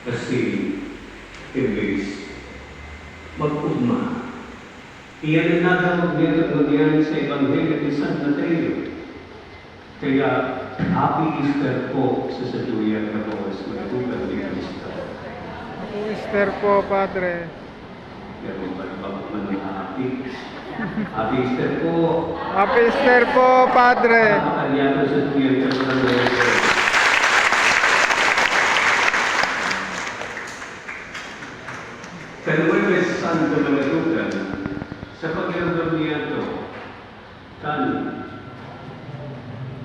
Kasi, imbis, mag-ugma. Iyan ang natawag niyan sa Ebanghelyo ni San Mateo. Kaya, Happy Easter po sa Saduyan na po sa Matugan ni Cristo. Happy Easter po, Padre. Meron ba naman ni Happy? Happy Easter po. Happy Easter po, Padre. Kanya sa Saduyan na po sa Kaluwes Santo na Matugan, sa pagkakaroon niya ito, kan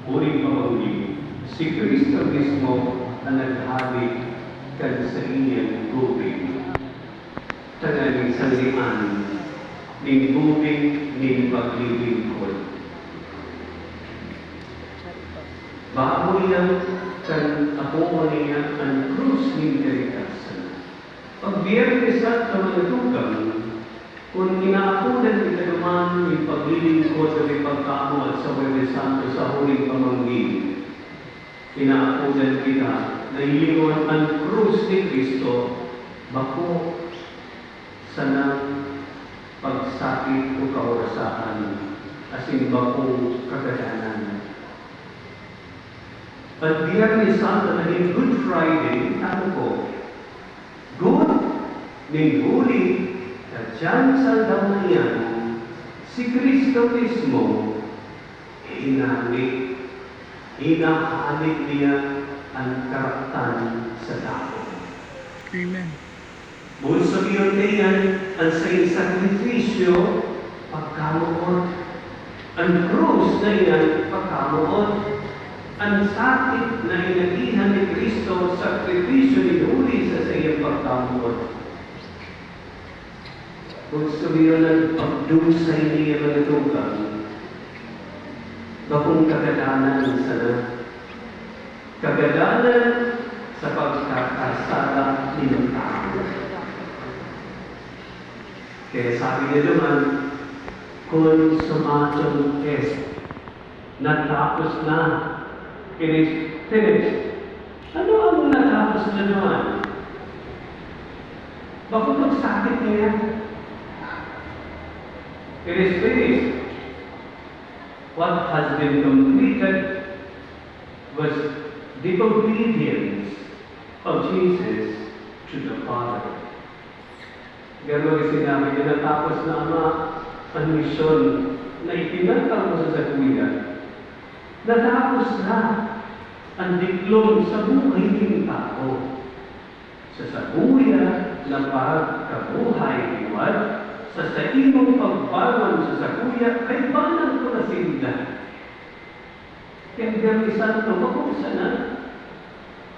uring pamanguli, si Cristo mismo ang naghalik kan sa inyong gubing. Tangaling salian, ning gubing, ning paglilingkod. Bago yan, kan ako niya ang krus ning karitasan. Pag Biyernes at Kamanatugang, kung inaakunan kita naman yung paglilingkod at ipagkamuat sa Huwebes Santo sa huling pamangkin, inaakunan kita na ilingon ang krus ni Cristo bako sa nang pagsakit o kaurasan asin bako kagadanan. At Biyernes Santo na Good Friday, ano po? Good ning huli at dyan sa damayan, si Kristo mismo, hinahalik niya ang karapatan sa tao. Amen. Buong sabihin niya, ang sayang sakripisyo, pagkamuot. Ang krus na iyan, pagkamuot. Ang sakit na inagihan ni Kristo, sakripisyo ni huli sa sayang pagkamuot. Kung sabihin ng pagdusay niya magatukan, bakong kagadanan sana. Kagadanan sa pagkakasala ng tao. Kaya sabi niya naman, consumatum est. Natapos na. It is finished. Ano ang natapos na naman? Bakit magsakit niya? It is finished. What has been completed was the obedience of Jesus to the Father. Gano'n yung sinabi niya, natapos na Ama ang misyon na itinatang mo sa saguyan. Natapos na ang diplom sa buhay ng tao. Sa saguya na pagkabuhay iwan, sa imong pagbawan sa saguya, kay banang ko na sila. Kaya ang Santo, makusa na.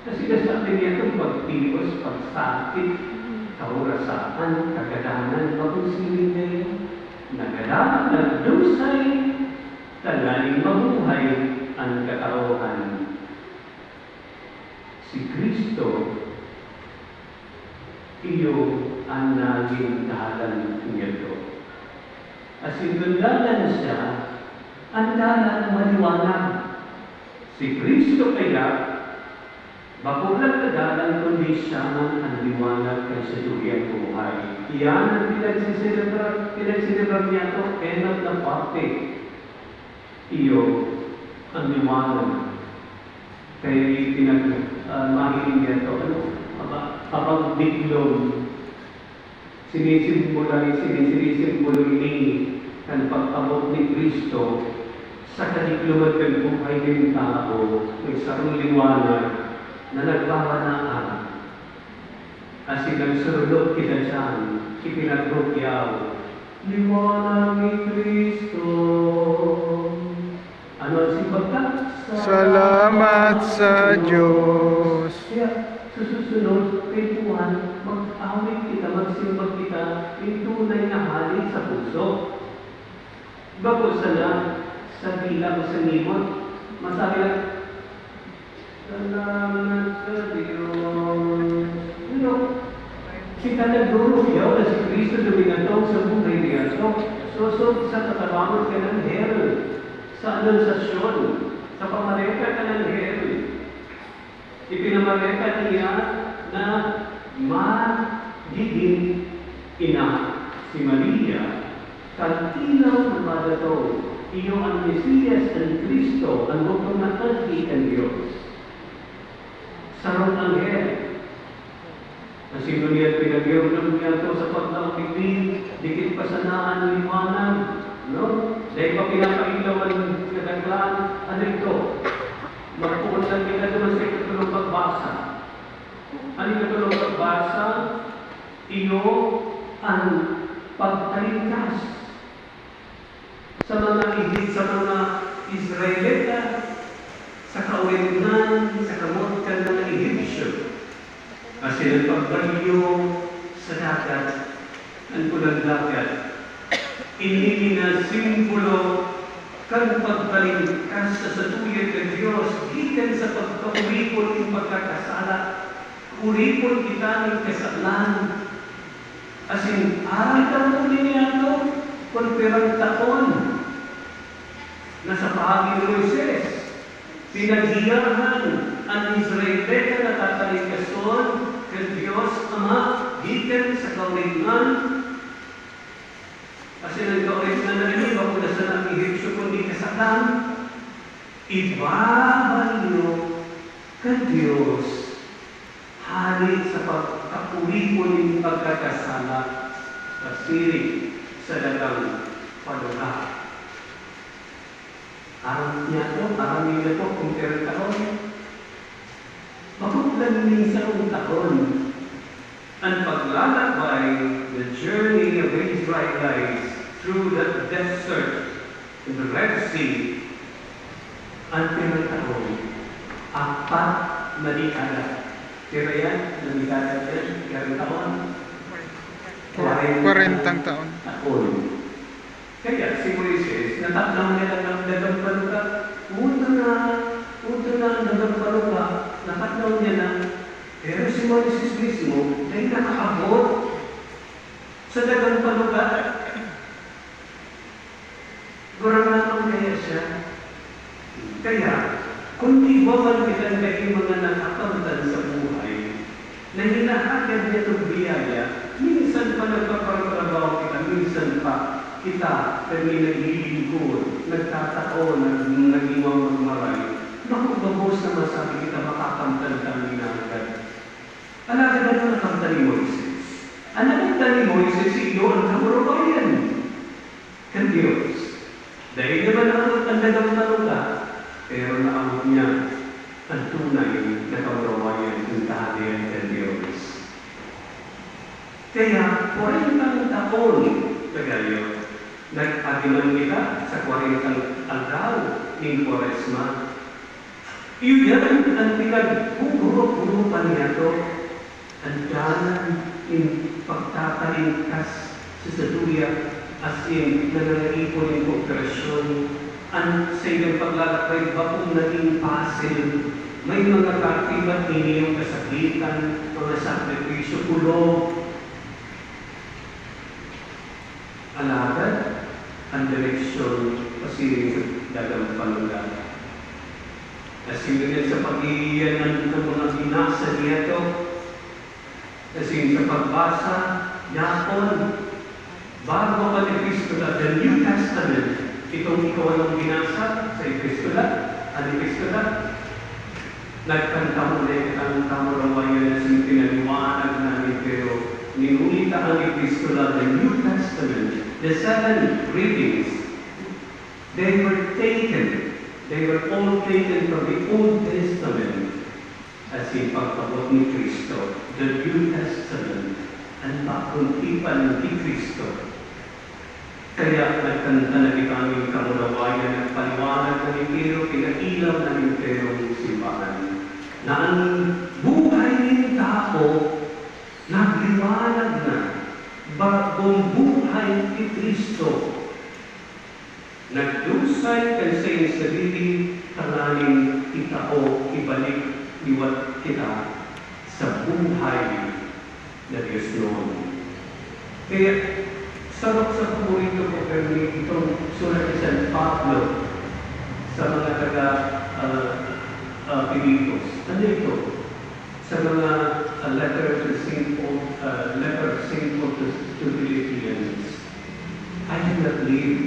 Kasi nasabi niya itong pagtios, pagsakit, kaurasan, kagadanan, makusilin na yun. Nagadaman, nagdusay, talagang mabuhay ang katauhan. Si Kristo, iyo ang naging dalan nito. As in, dalan siya, ang dalan maliwanag. Si Kristo kaya, bakulang na dalan kundi siya ang liwanag kay sa duriyang buhay. Iyan ang pinagsisilibrar niya ito, enot na parte. Iyo ang liwanag. Kaya mahiling niya ito, kapag diklom, sinisimbolo ni ang pagtabot ni Kristo sa kadikluman ng buhay ng tao, may sarong liwanag na nagbabanaan. As nagsurulog kita dyan, ipinagrugyaw, liwanag ni Kristo. Ano ang simbagka? Salamat sa Diyos. Kaya, susunod kay Tuhan, mag-awit kita, magsimbag kita, yung tunay na halik sa puso. Bago sana, sa bilang o sa nimot, masabi lang, salamat sa Diyos. Kita nagdurugyaw na si Kristo dumingatong sa buhay niya. So, sa katabangan ka ng hell, sa anunsasyon, sa pamareka ka ng hell. Ipinamareka niya na magiging ina si Maria, kantilaw ng padato, iyo ang Mesiyas ng Kristo, ang bukong nakati ng Diyos. Sarong anghel, na sino niya pinag-iunom niya ito sa paglaupigin, dikit pasanaan ng liwanag, no? Dahil pa pinapailawan ng kadaglaan, ano ito? Magpuon lang nila naman sa ikatulong pagbasa. Ano ikatulong pagbasa? Iyo ang pagtaligtas sa mga Israelita, sa kawinan, sa kamot ng mga Egyptian. Kasi ang pagbalyo sa dagat, ang pulang dagat, ini na simbolo kan pagbalingkas sa satuyang ng Diyos, gikan sa pagkauripon ng pagkakasala, uripon kita ng kasalan. As in, araw niya ito, kung perang taon, nasa pahagi ni Moises, pinaghiyahan ang Israelita na tatalikason ng Diyos Ama, gikan sa kawinan. Kasi nagkawinan na rin, bakunasan ang Egyptio kundi kasalan, ibabalyo ka Diyos, hari sa pagkapuripon ng pagkakasala, kasiri sa dagang paluha. Arang niya ito, arang niya ito, kung perang taon, magkuklan minsan taon. Ang paglalakbay, the journey of the Israelites through the desert in the Red Sea, ang perang taon, 4 na dekada. Pero yan, na dekada yan, perang taon, 40 taon. Kaya si Moises, natatlaw niya lang ng dagang paluga, punta na ang dagang paluga, natatlaw niya lang. Pero si Moises mismo, ay nakaabot sa dagang paluga. Gurangaman kaya siya. Kaya, kung di ba man kita naging mga nakakamtan sa buhay, na hinahagad niya ng biyaya, minsan pa nagpapatrabaho kita, minsan pa kita kami naglilingkod, nagtataon, nag-iwang magmaray. Naku, babos na masabi kita, makakamtan kami na agad. Alagad na nakamtan ni Moises. Ang nakamtan ni Moises, iyo ang kamurabayan kan Diyos. Dahil naman ang dagang taluga, pero naamot niya ang tunay na kamurabayan ng kaharian kan Diyos. Kaya, 40 taon kagayon, nag-agiman kita sa 40 araw ng Quaresma. Iyon ang pinag-puro-puro pa niya ito. Ang danan ng pagtatalingkas sa satuya as in nananaipon ng kooperasyon. Ang sa iyong paglalakbay ba kung naging pasil, may mga kakibat ninyong kasakitan, mga sakripisyo, kulong, alagad ang direksyon pasiring sa dagang paluga. Asirin sa pag-iiyan ng mga binasa niya ito, asirin sa pagbasa, yapon, bago pa ni Epistola, the New Testament, itong ikaw binasa sa Epistola, ang Epistola, nagkanta mo na itang kamurawayan na siyang pinaliwanag namin, pero ninulita ang Epistola, the New Testament, the 7 readings, they were all taken from the Old Testament as in pagpabot ni Kristo, the New Testament, ang pakuntipan ni Kristo. Kaya nagkanta na kami kamurawayan at paliwanag ng impero, pinailaw ng impero ng simbahan, na ang buhay ng tao nagliwanag na bagong buhay ni Kristo. Nagdusay kan sa iyong sarili, tanghaling itao, ibalik, liwat kita sa buhay na Diyos noon. Kaya, sarap sa paborito ko pero itong sulat ni San Pablo sa mga taga Pilipos. Ano ito? Sa mga letter to Saint Paul, letter of Saint Paul to Philippians. I do not live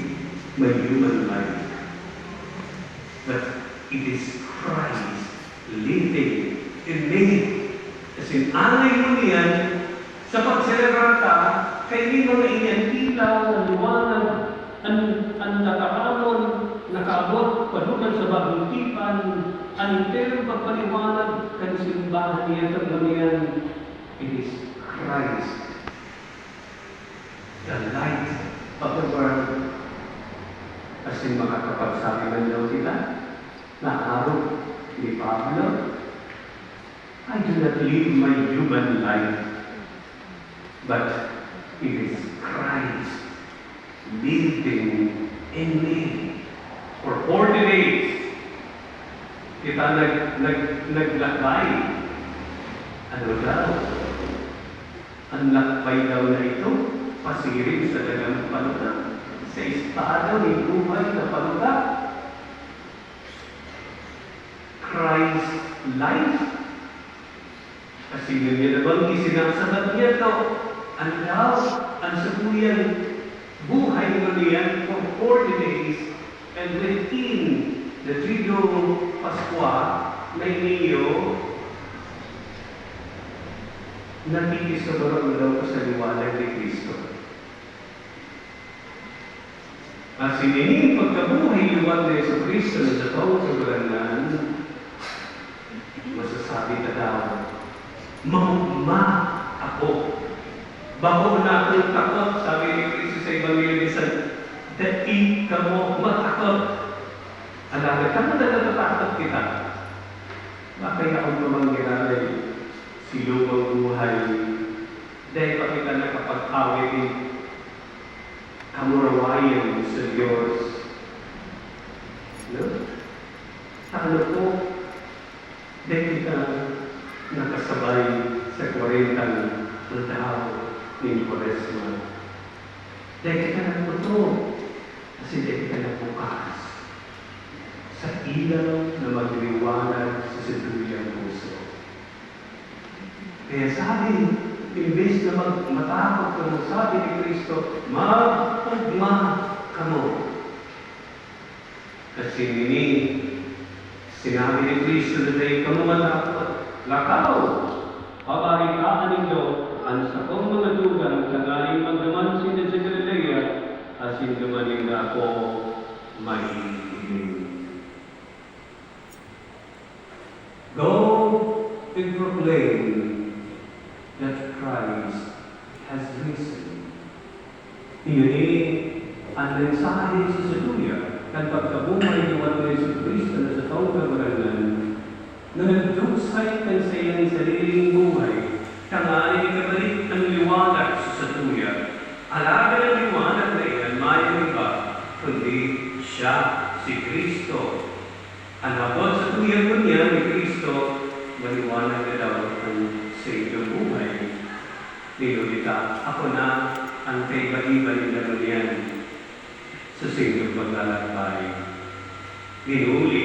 my human life, but it is Christ living in me. Kasi alay mo niyan, sa pagselebrar ka, kay hindi mo na iyan ilaw, ang liwanag, ang nakakamon, nakaabot, padukan sa bagong tipan, ang interong pagpaliwanag, kan simbahan niya, niyan, it is Christ, the light of the world. Kasi makakapagsabi man daw sila, na araw ni Pablo, I do not live my human life, but it is Christ living in me. For 40 days, kita naglakbay. Ano daw? Ang lakbay daw na ito, pasirin sa dagang paluga, sa estado ni buhay na paluga. Christ life. Kasi yun naman isinasabat niya to. Ang daw, ang sabuyang buhay mo niyan for 40 days, and within the Trido Pascua, may niyo nakikisobrang daw sa liwanag ni Kristo. At sinining pagkabuhay liwanag ni Yesu Kristo na sa taong sobranan, masasabi ka daw, maugma ako. Bako na akong takot, sabi ni Kristo sa Ebangelisan, dati ka mo matakot. Alaga ka mo na natatakot kita. Bakit akong tumanggiray si lumang buhay? Dahil pa kita nakapag-awit kamurawayan sa Diyos. No? Ano po? Dahil kita nakasabay sa 40 na tao ni Quaresma. Dahil kita nagputo. Kasi dahil kita nagbukas sa ilaw na magliwanag sa situlyang puso. Kaya sabi, imbes na matakot ka mo, sabi ni Kristo, mag-ugma ka mo. Kasi sinabi ni Kristo na dahil ka mo matakot, lakaw, pabaritaan ninyo, ang sa kong mga dugang, kagaling magdaman sila sa Galilea, asin dumaling na ako mahihiling. Go and proclaim that Christ has risen. Iyon ang mensahe sa Saluya, kan pagkabuhay ni Juan Jesu Cristo na sa taong kaguranan, na nagdusay kan sa iyang sariling buhay, kangaay ikabalik ng liwanag sa Saluya. Alaga ng liwanag na iyan, mayroon iba, kundi siya, si Kristo. Ang habot sa tuyang ko niya ni Kristo, maliwanag na daw ang sa iyong buhay. Nilulita, ako na ang kaiba-iba nila niyan sa siyong paglalakbay. Ninuli,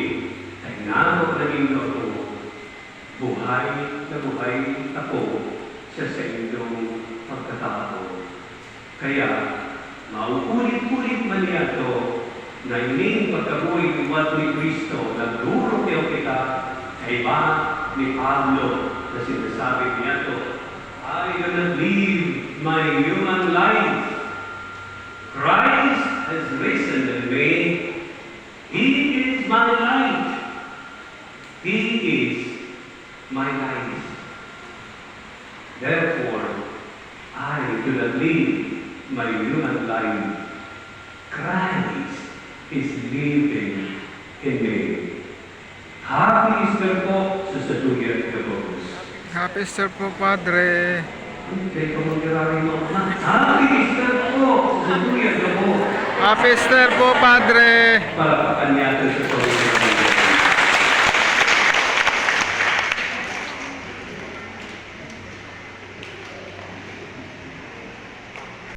ay namok na ninyo ako. Buhay na buhay ako sa inyong pagkatao. Kaya, maukulit-kulit man niya ito na ining pagkabuhay liwat ni Kristo, nagduro kayo kita kay ba ni Pablo na sinasabi niya ito, I do not live my human life. Christ has risen in me. He is my life. He is my life. Therefore, I do not live my human life. Christ is living in me. Happy Easter po sa Saluya Gabos. Happy Easter po, Padre. Kaya kumagirari mo na. Happy Easter po sa Saluya Gabos. Happy Easter po, Padre. Para pakanyato sa Saluya.